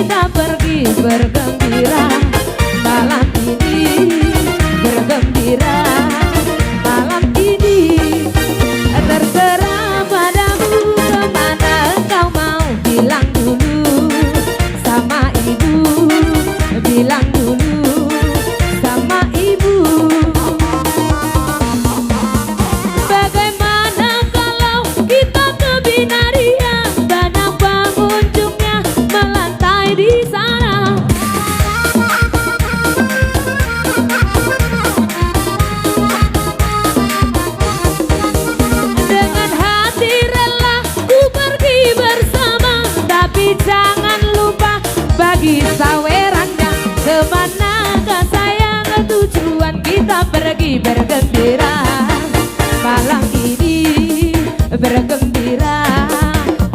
kita pergi bergembira malam ini, bergembira malam ini. Terserah padamu kemana kau mau, bilang dulu sama ibu, bilang dulu sama ibu. Bagaimana kalau kita ke Binaria, banyak pengunjungnya melantai di sana. Dengan hati rela ku pergi bersama, tapi jangan lupa bagi sawerannya. Kemanakah sayang tujuan kita pergi bergembira malam ini, bergembira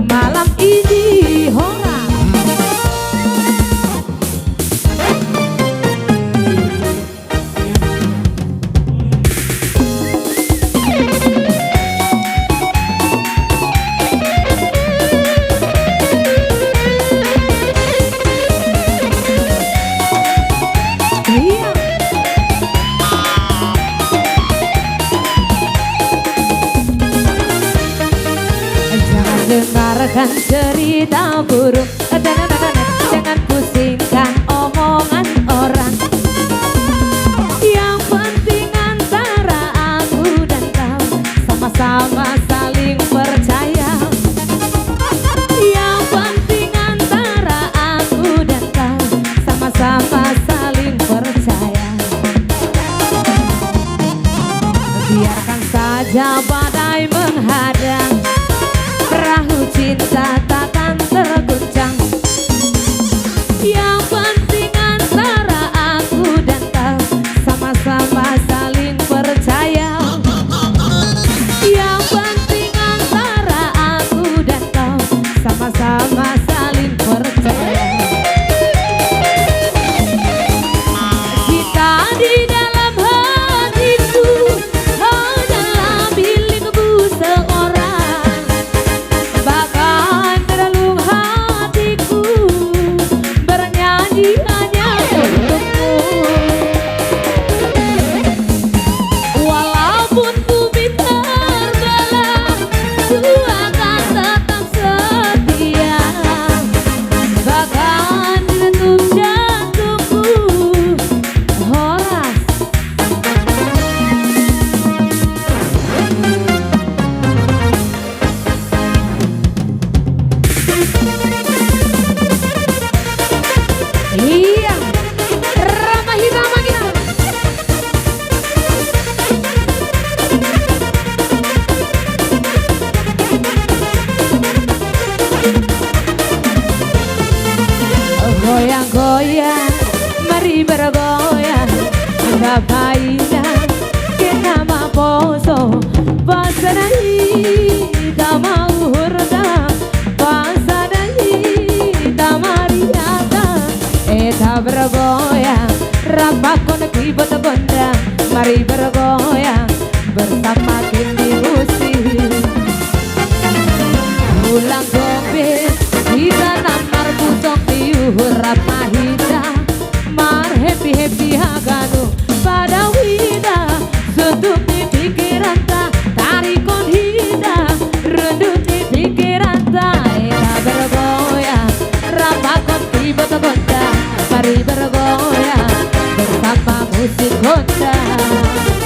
malam ini. Hora. Iya. Jangan dengarkan cerita buruk, jangan pusingkan omongan orang. Yang penting antara aku dan kau sama-sama saling percaya. Yang penting antara aku dan kau sama-sama saling percaya. Biarkan saja badai menghadang, perahu cinta takkan terguncang. Yang penting antara aku dan kau sama-sama saling percaya. Yang penting antara aku dan kau sama-sama saling percaya. Cinta di dalam hatiku hanyalah milikmu seorang. Bahkan terlalu hatiku bernyanyi hanya untukmu. Walaupun bumi terbelah, ku akan tetap setia. Bahkan di detuk jantungku. Horas. Iya, Rama Hitama kita. Goyang-goyang, mari bergoyang, ngapainnya kita maposo, pasanahi tama uhurda, pasanahi tama riata. Eta bergoyang, rapakon kibot gondang, mari bergoyang bersama kini musik. Ulang gombe kita namar busok diuhurap mahida, mar happy haganu pada wida. Suntuk di pikiran ta, tarikon hida, rendut di pikiran ta. Eta bergoyang, rapakon kibot gondang, mari bergoyang bersama musik gondang.